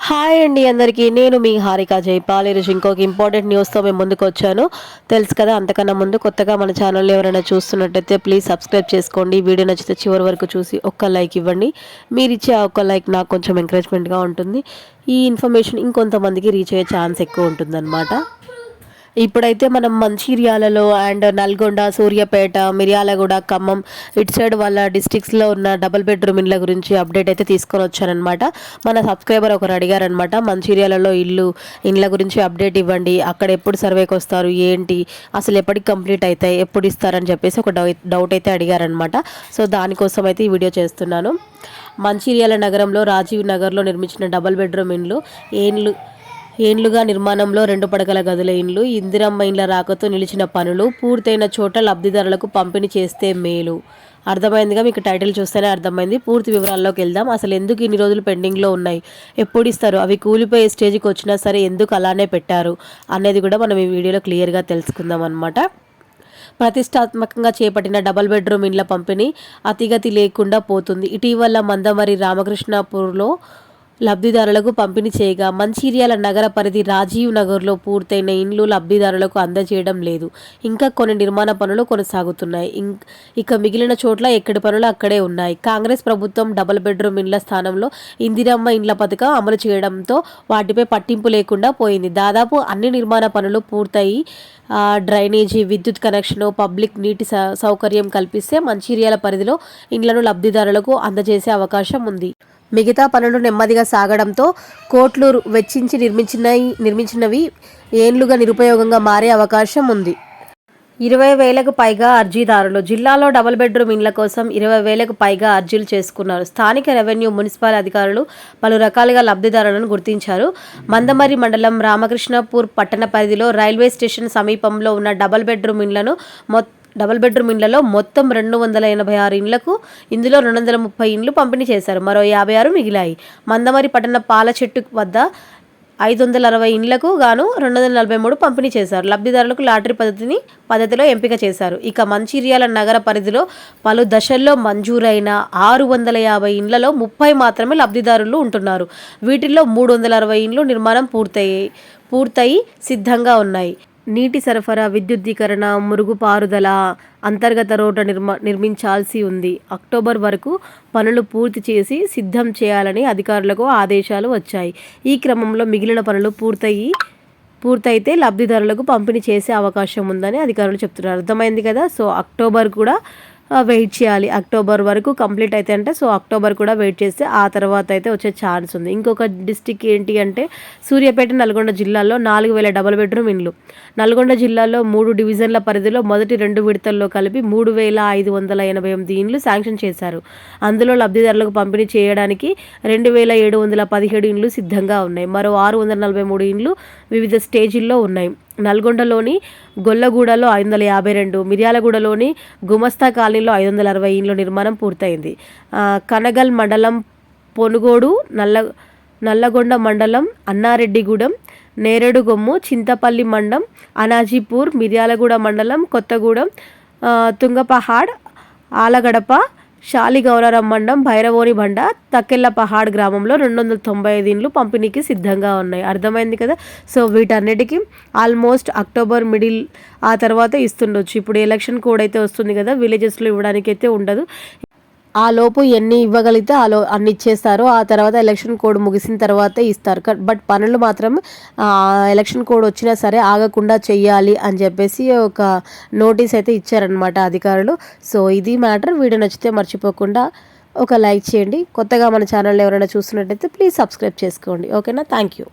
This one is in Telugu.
హాయ్ అండి అందరికీ. నేను మీ హారిక జైపాల్. ఈరోజు ఇంకొక ఇంపార్టెంట్ న్యూస్తో మేము ముందుకు వచ్చాను. తెలుసు కదా, అంతకన్నా ముందు కొత్తగా మన ఛానల్ ఎవరైనా చూస్తున్నట్టయితే ప్లీజ్ సబ్స్క్రైబ్ చేసుకోండి. వీడియో నచ్చితే చివరి వరకు చూసి ఒక్క లైక్ ఇవ్వండి. మీరు ఇచ్చే ఆ ఒక్క లైక్ నాకు కొంచెం ఎంకరేజ్మెంట్గా ఉంటుంది. ఈ ఇన్ఫర్మేషన్ ఇంకొంతమందికి రీచ్ అయ్యే ఛాన్స్ ఎక్కువ ఉంటుందన్నమాట. ఇప్పుడైతే మనం మంచిర్యాలలో అండ్ నల్గొండ, సూర్యాపేట, మిర్యాలగూడ, ఖమ్మం ఇటు సైడ్ వాళ్ళ డిస్ట్రిక్ట్స్లో ఉన్న డబుల్ బెడ్రూమ్ ఇళ్ళ గురించి అప్డేట్ అయితే తీసుకొని వచ్చానమాట. మన సబ్స్క్రైబర్ ఒకరు అడిగారనమాట, మంచిర్యాలలో ఇండ్ల గురించి అప్డేట్ ఇవ్వండి, అక్కడ ఎప్పుడు సర్వేకి వస్తారు, ఏంటి అసలు ఎప్పటికి కంప్లీట్ అవుతాయి, ఎప్పుడు ఇస్తారని చెప్పేసి ఒక డౌట్ అయితే అడిగారనమాట. సో దానికోసం అయితే ఈ వీడియో చేస్తున్నాను. మంచిర్యాల నగరంలో రాజీవ్ నగర్లో నిర్మించిన డబుల్ బెడ్రూమ్ ఇండ్లు ఏండ్లుగా నిర్మాణంలో 2 పడకల గదుల ఇండ్లు, ఇందిరమ్మ ఇండ్ల రాకతో నిలిచిన పనులు పూర్తయిన చోట లబ్ధిదారులకు పంపిణీ చేస్తే మేలు. అర్థమైందిగా, మీకు టైటిల్ చూస్తేనే అర్థమైంది. పూర్తి వివరాల్లోకి వెళ్దాం. అసలు ఎందుకు ఇన్ని రోజులు పెండింగ్లో ఉన్నాయి, ఎప్పుడు ఇస్తారు, అవి కూలిపోయే స్టేజ్కి వచ్చినా సరే ఎందుకు అలానే పెట్టారు అనేది కూడా మనం ఈ వీడియోలో క్లియర్గా తెలుసుకుందాం అనమాట. ప్రతిష్టాత్మకంగా చేపట్టిన డబుల్ బెడ్రూమ్ ఇండ్ల పంపిణీ అతిగతి లేకుండా పోతుంది. ఇటీవల మందమరి రామకృష్ణాపూర్లో లబ్ధిదారులకు పంపిణీ చేయగా మంచిర్యాల నగర పరిధి రాజీవ్ నగర్లో పూర్తయిన ఇండ్లు లబ్ధిదారులకు అందజేయడం లేదు. ఇంకా కొన్ని నిర్మాణ పనులు కొనసాగుతున్నాయి. ఇక మిగిలిన చోట్ల ఎక్కడి పనులు అక్కడే ఉన్నాయి. కాంగ్రెస్ ప్రభుత్వం డబుల్ బెడ్రూమ్ ఇండ్ల స్థానంలో ఇందిరమ్మ ఇండ్ల పథకం అమలు చేయడంతో వాటిపై పట్టింపు లేకుండా పోయింది. దాదాపు అన్ని నిర్మాణ పనులు పూర్తయి డ్రైనేజీ, విద్యుత్ కనెక్షను, పబ్లిక్ నీటి సౌకర్యం కల్పిస్తే మంచిర్యాల పరిధిలో ఇండ్లను లబ్ధిదారులకు అందజేసే అవకాశం ఉంది. మిగతా పనులు నెమ్మదిగా సాగడంతో కోట్లు వెచ్చించి నిర్మించినవి ఏండ్లుగా నిరుపయోగంగా మారే అవకాశం ఉంది. 20,000కు పైగా అర్జీదారులు. జిల్లాలో డబుల్ బెడ్రూమ్ ఇండ్ల కోసం 20,000కు పైగా అర్జీలు చేసుకున్నారు. స్థానిక రెవెన్యూ, మున్సిపల్ అధికారులు పలు రకాలుగా లబ్ధిదారులను గుర్తించారు. మందమరి మండలం రామకృష్ణాపూర్ పట్టణ పరిధిలో రైల్వే స్టేషన్ సమీపంలో ఉన్న డబుల్ బెడ్రూమ్ ఇండ్లలో మొత్తం 286 ఇండ్లకు ఇందులో 230 ఇండ్లు పంపిణీ చేశారు. మరో 56 మిగిలాయి. మందమరి పట్టణ పాల చెట్టు వద్ద 560 ఇండ్లకు గాను 243 పంపిణీ చేశారు. లబ్ధిదారులకు లాటరీ పద్ధతిలో ఎంపిక చేశారు. ఇక మంచిర్యాల నగర పరిధిలో పలు దశల్లో మంజూరైన 650 ఇండ్లలో 30 మాత్రమే లబ్ధిదారులు ఉంటున్నారు. వీటిల్లో 360 ఇండ్లు నిర్మాణం పూర్తయి సిద్ధంగా ఉన్నాయి. నీటి సరఫరా, విద్యుద్దీకరణ, మురుగుపారుదల, అంతర్గత రోడ్డు నిర్మించాల్సి ఉంది. అక్టోబర్ వరకు పనులు పూర్తి చేసి సిద్ధం చేయాలని అధికారులకు ఆదేశాలు వచ్చాయి. ఈ క్రమంలో మిగిలిన పనులు పూర్తయితే లబ్ధిదారులకు పంపిణీ చేసే అవకాశం ఉందని అధికారులు చెప్తున్నారు. అర్థమైంది కదా. సో అక్టోబర్ కూడా వెయిట్ చేయాలి. అక్టోబర్ వరకు కంప్లీట్ అయితే అంటే సో అక్టోబర్ కూడా వెయిట్ చేస్తే ఆ తర్వాత అయితే వచ్చే ఛాన్స్ ఉంది. ఇంకొక డిస్టిక్ ఏంటి అంటే సూర్యాపేట, నల్గొండ జిల్లాల్లో 4,000 డబుల్ బెడ్రూమ్ ఇండ్లు. నల్గొండ జిల్లాలో 3 డివిజన్ల పరిధిలో మొదటి 2 విడతల్లో కలిపి 3,588 ఇండ్లు శాంక్షన్ చేశారు. అందులో లబ్ధిదారులకు పంపిణీ చేయడానికి 2,717 ఇండ్లు సిద్ధంగా ఉన్నాయి. మరో 643 ఇండ్లు వివిధ స్టేజీల్లో ఉన్నాయి. నల్గొండలోని గొల్లగూడలో 552, మిర్యాలగూడలోని గుమస్తా కాలనీలో 560 ఇండ్ల నిర్మాణం పూర్తయింది. కనగల్ మండలం, పొనుగోడు, నల్లగొండ మండలం, అన్నారెడ్డిగూడెం, నేరేడుగొమ్ము, చింతపల్లి మండలం, అనాజీపూర్, మిర్యాలగూడ మండలం, కొత్తగూడెం, తుంగపహాడ్, ఆలగడప, శాలిగౌరారం మండలం, భైరవోని బండ, తక్కెళ్ళపహాడ్ గ్రామంలో 295 ఇండ్లు పంపిణీకి సిద్ధంగా ఉన్నాయి. అర్థమైంది కదా. సో వీటన్నిటికీ ఆల్మోస్ట్ అక్టోబర్ మిడిల్ ఆ తర్వాత ఇస్తుండొచ్చు. ఇప్పుడు ఎలక్షన్ కోడ్ అయితే వస్తుంది కదా, విలేజెస్లో ఇవ్వడానికి అయితే ఉండదు. ఆ లోపు ఎన్ని ఇవ్వగలిగితే అన్ని ఇచ్చేస్తారు. ఆ తర్వాత ఎలక్షన్ కోడ్ ముగిసిన తర్వాతే ఇస్తారు. బట్ పనులు మాత్రం ఎలక్షన్ కోడ్ వచ్చినా సరే ఆగకుండా చెయ్యాలి అని చెప్పేసి ఒక నోటీస్ అయితే ఇచ్చారనమాట అధికారులు. సో ఇది మ్యాటర్. వీడియో నచ్చితే మర్చిపోకుండా ఒక లైక్ చేయండి. కొత్తగా మన ఛానల్ ఎవరైనా చూస్తున్నట్టయితే ప్లీజ్ సబ్స్క్రైబ్ చేసుకోండి. ఓకేనా. Thank you.